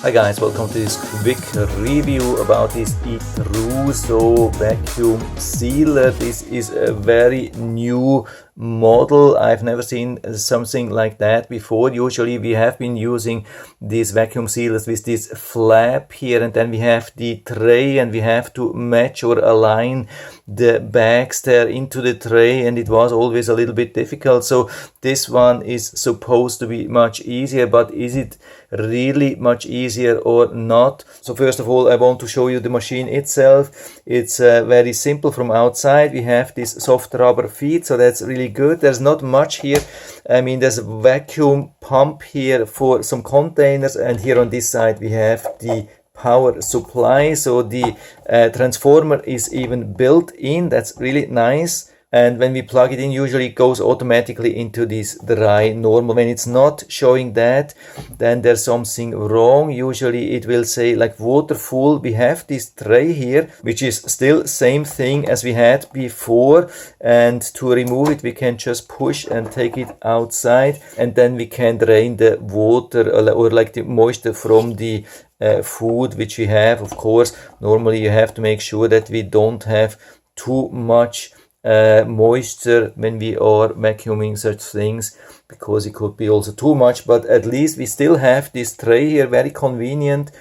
Hi guys, welcome to this quick review about this Itrusou vacuum sealer. This is a very new model. I've never seen something like that before. Usually we have been using these vacuum sealers with this flap here, and then we have the tray and we have to match or align the bags there into the tray, and it was always a little bit difficult. So this one is supposed to be much easier, but is it really much easier or not? So first of all, I want to show you the machine itself. It's very simple from outside. We have this soft rubber feet, so that's really good. There's not much here. I mean, there's a vacuum pump here for some containers, and here on this side we have the power supply. So the transformer is even built in. That's really nice. And when we plug it in, usually it goes automatically into this dry normal. When it's not showing that, then there's something wrong. Usually it will say like water full. We have this tray here, which is still same thing as we had before. And to remove it, we can just push and take it outside. And then we can drain the water or like the moisture from the food which we have. Of course, normally you have to make sure that we don't have too much moisture when we are vacuuming such things, because it could be also too much. But at least we still have this tray here, very convenient.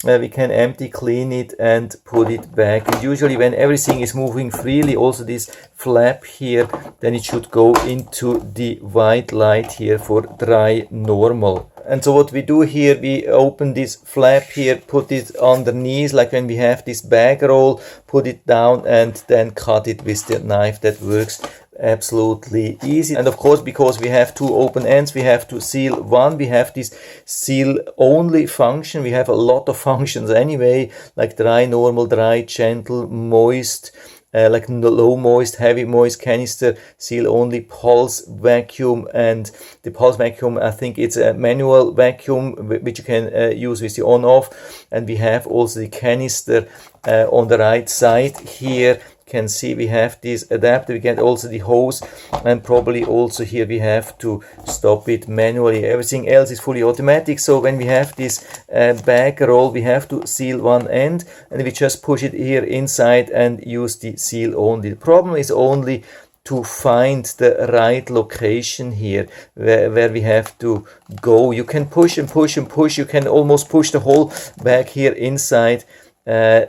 We can empty, clean it and put it back. And usually when everything is moving freely, also this flap here, then it should go into the white light here for dry normal. And so what we do here, we open this flap here, put it underneath, like when we have this bag roll, put it down and then cut it with the knife. That works absolutely easy. And of course, because we have two open ends, we have to seal one. We have this seal only function. We have a lot of functions anyway, like dry normal, dry gentle, moist, like low moist, heavy moist, canister, seal only, pulse vacuum. And the pulse vacuum, I think it's a manual vacuum which you can use with the on off. And we have also the canister on the right side here. Can see we have this adapter. We get also the hose, and probably also here we have to stop it manually. Everything else is fully automatic. So when we have this bag roll, we have to seal one end, and we just push it here inside and use the seal only. The problem is only to find the right location here where we have to go. You can push and push and push. You can almost push the whole bag here inside.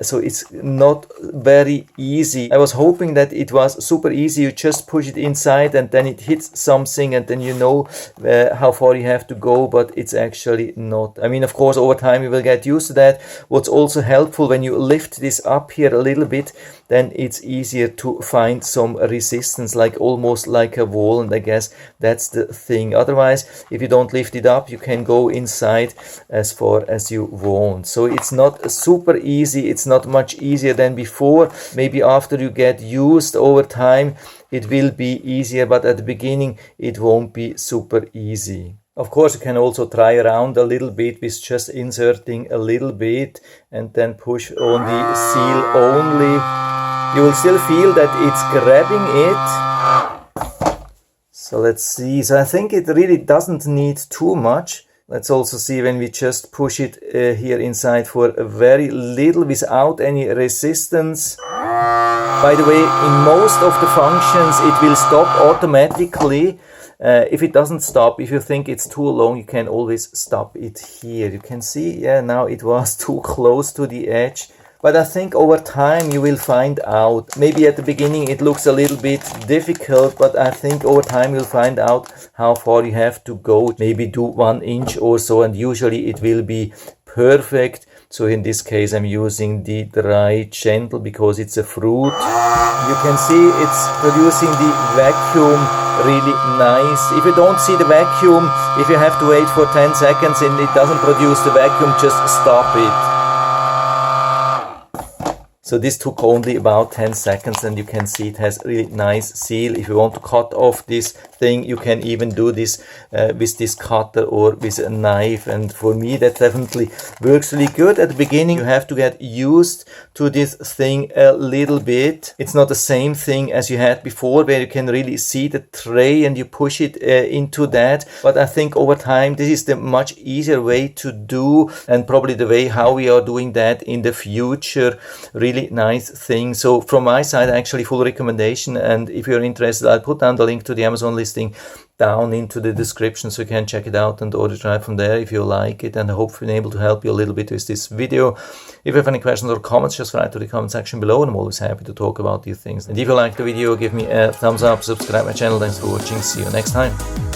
So it's not very easy. I was hoping that it was super easy. You just push it inside and then it hits something, and then you know how far you have to go, but it's actually not. I mean, of course, over time you will get used to that. What's also helpful, when you lift this up here a little bit, then it's easier to find some resistance, like almost like a wall, and I guess that's the thing. Otherwise, if you don't lift it up, you can go inside as far as you want. So it's not super easy. It's not much easier than before. Maybe after you get used over time, it will be easier, but at the beginning, it won't be super easy. Of course, you can also try around a little bit with just inserting a little bit and then push on the seal only. You will still feel that it's grabbing it. So let's see. So I think it really doesn't need too much. Let's also see when we just push it here inside for a very little without any resistance. By the way, in most of the functions, it will stop automatically. If it doesn't stop, if you think it's too long, you can always stop it here. You can see, yeah, now it was too close to the edge. But I think over time you will find out. Maybe at the beginning it looks a little bit difficult, but I think over time you'll find out how far you have to go. Maybe do 1 inch or so, and usually it will be perfect. So in this case I'm using the dry gentle because it's a fruit. You can see it's producing the vacuum really nice. If you don't see the vacuum, if you have to wait for 10 seconds and it doesn't produce the vacuum, just stop it. So this took only about 10 seconds, and you can see it has really nice seal. If you want to cut off this thing, you can even do this with this cutter or with a knife, and for me that definitely works really good. At the beginning you have to get used to this thing a little bit. It's not the same thing as you had before, where you can really see the tray and you push it into that, but I think over time this is the much easier way to do, and probably the way how we are doing that in the future. Really nice thing. So from my side, actually full recommendation, and if you're interested, I'll put down the link to the Amazon listing down into the description, so you can check it out and order it right from there if you like it. And I hope I've been able to help you a little bit with this video. If you have any questions or comments, just write to the comment section below, and I'm always happy to talk about these things. And if you like the video, give me a thumbs up, subscribe my channel. Thanks for watching. See you next time.